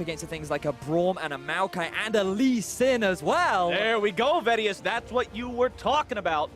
against things like a Braum and a Maokai and a LYN as well. There we go, Vedius. That's what you were talking about.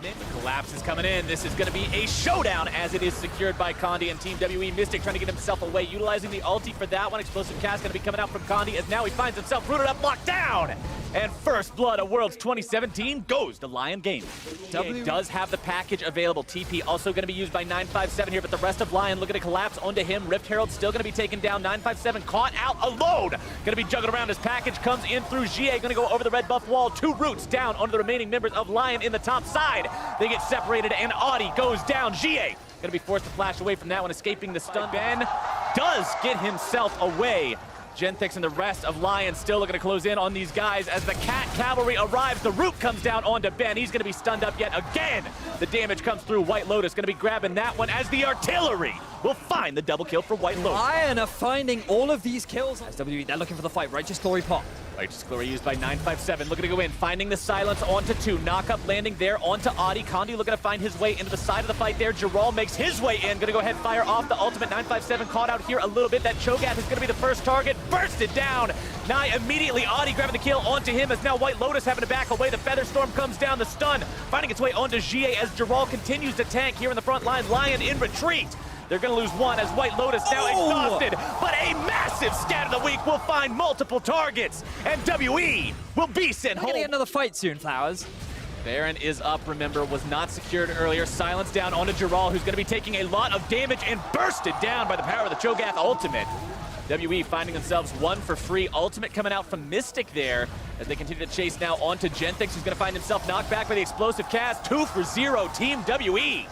The collapse is coming in. This is going to be a showdown as it is secured by Condi and Team WE. Mystic trying to get himself away, utilizing the ulti for that one. Explosive cast going to be coming out from Condi as now he finds himself rooted up, locked down. And first blood of Worlds 2017 goes to Lyon Gaming. WE does have the package available. TP also going to be used by 957 here, but the rest of Lyon looking to collapse onto him. Rift Herald still going to be taken down. 957 caught out alone. Going to be juggled around as package comes in through GA. Going to go over the red buff wall. 2 roots down onto the remaining members of Lyon in the top side. They get separated and Audi goes down. GA going to be forced to flash away from that one, escaping the stun. Ben does get himself away. Genthix and the rest of Lyon still looking to close in on these guys as the Cat Cavalry arrives. The root comes down onto Ben. He's going to be stunned up yet again. The damage comes through. White Lotus going to be grabbing that one as the artillery will find the double kill for White Lotus. Lyon are finding all of these kills. SWE, they're looking for the fight. Righteous Glory pop. Righteous Glory used by 957. Looking to go in, finding the silence onto 2. Knock up landing there onto Audi. Condi looking to find his way into the side of the fight there. Giral makes his way in. Going to go ahead, fire off the ultimate. 957 caught out here a little bit. That Cho'Gath is going to be the first target. Bursted down. Nye immediately. Audi grabbing the kill onto him as now White Lotus having to back away. The Featherstorm comes down. The stun finding its way onto GA as Giral continues to tank here in the front line. Lyon in retreat. They're going to lose one as White Lotus now exhausted, but a massive scat of the week will find multiple targets, and WE will be sent home. We're going to get another fight soon, Flowers. Baron is up, remember, was not secured earlier. Silence down onto Giral, who's going to be taking a lot of damage and bursted down by the power of the Cho'Gath ultimate. WE finding themselves 1 for free. Ultimate coming out from Mystic there as they continue to chase now onto Genthix, who's going to find himself knocked back by the explosive cast. 2 for 0, Team WE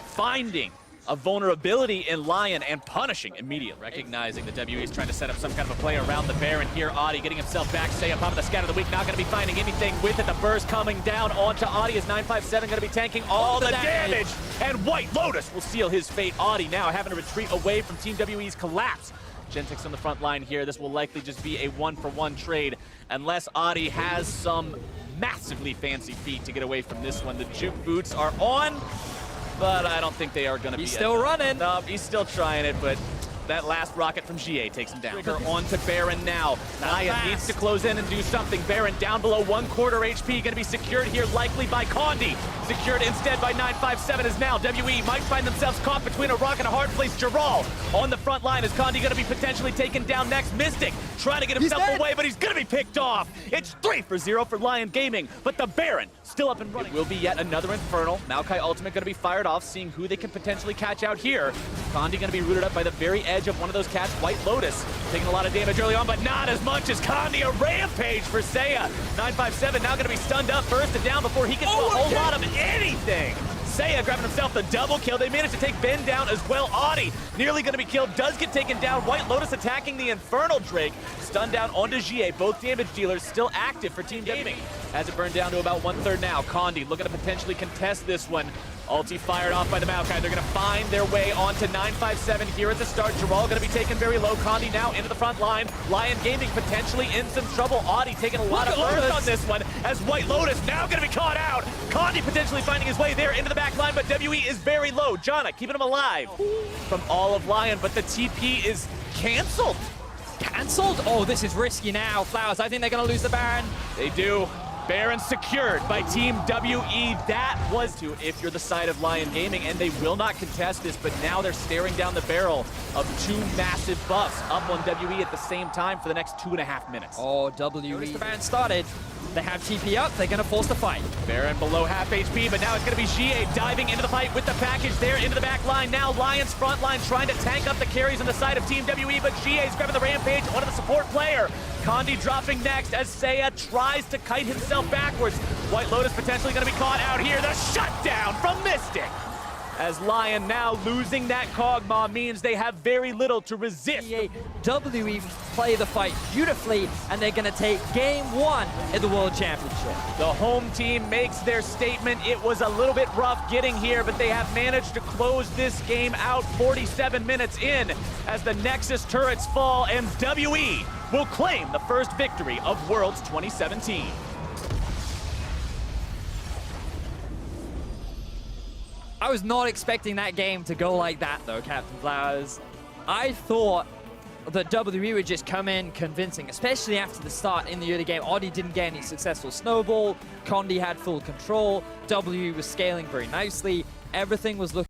finding a vulnerability in Lyon and punishing immediately. Recognizing that WE is trying to set up some kind of a play around the Baron here. Audi getting himself back, stay up top of the scat of the week. Not going to be finding anything with it. The burst coming down onto Audi as 957 going to be tanking all the damage. And White Lotus will seal his fate. Audi now having to retreat away from Team WE's collapse. Genthix on the front line here. This will likely just be a 1-for-1 trade unless Audi has some massively fancy feet to get away from this one. The juke boots are on, but I don't think they are going to be. He's still running. No, he's still trying it, but that last rocket from GA takes him down. Trigger onto Baron now. Naya needs to close in and do something. Baron down below 1/4 HP, going to be secured here likely by Condi. Secured instead by 957 is now. WE might find themselves caught between a rock and a hard place. Giral on the front line. Is Condi going to be potentially taken down next? Mystic trying to get himself away, but he's going to be picked off. It's 3 for 0 for Lyon Gaming, but the Baron still up and running. It will be yet another Infernal. Maokai ultimate going to be fired off, seeing who they can potentially catch out here. Condi going to be rooted up by the very edge of one of those cats. White Lotus taking a lot of damage early on, but not as much as Condi. A rampage for Seiya. 957 now going to be stunned up, bursted down before he can do a whole lot of anything. Seiya grabbing himself the double kill. They managed to take Ben down as well. Audi nearly going to be killed, does get taken down. White Lotus attacking the Infernal Drake. Stunned down onto GA. Both damage dealers still active for Team Gaming. Has it burned down to about 1/3 now. Condi looking to potentially contest this one. Ulti fired off by the Maokai. They're going to find their way onto 957 here at the start. Giral going to be taken very low. Condi now into the front line. Lyon Gaming potentially in some trouble. Audi taking a lot of burst on this one as White Lotus now going to be caught out. Condi potentially finding his way there into the back line, but WE is very low. Janna keeping him alive from all of Lyon, but the TP is canceled. Cancelled? Oh, this is risky now, Flowers. I think they're going to lose the Baron. They do. Baron secured by Team WE. That was to if you're the side of Lyon Gaming, and they will not contest this, but now they're staring down the barrel of 2 massive buffs up on WE at the same time for the next 2.5 minutes. Oh, WE. Notice the Baron started. They have TP up. They're going to force the fight. Baron below half HP, but now it's going to be GA diving into the fight with the package there into the back line. Now Lyon's front line trying to tank up the carries on the side of Team WE, but GA's grabbing the rampage, one of the support player. Condi dropping next as Seiya tries to kite himself backwards. White Lotus potentially going to be caught out here. The shutdown from Mystic. As Lyon now losing that Kog'Maw means they have very little to resist. WE play the fight beautifully, and they're going to take game 1 in the World Championship. The home team makes their statement. It was a little bit rough getting here, but they have managed to close this game out 47 minutes in as the Nexus turrets fall, and WE will claim the first victory of Worlds 2017. I was not expecting that game to go like that, though, Captain Flowers. I thought that WWE would just come in convincing, especially after the start in the early game. Oddie didn't get any successful snowball. Condi had full control. W was scaling very nicely. Everything was looking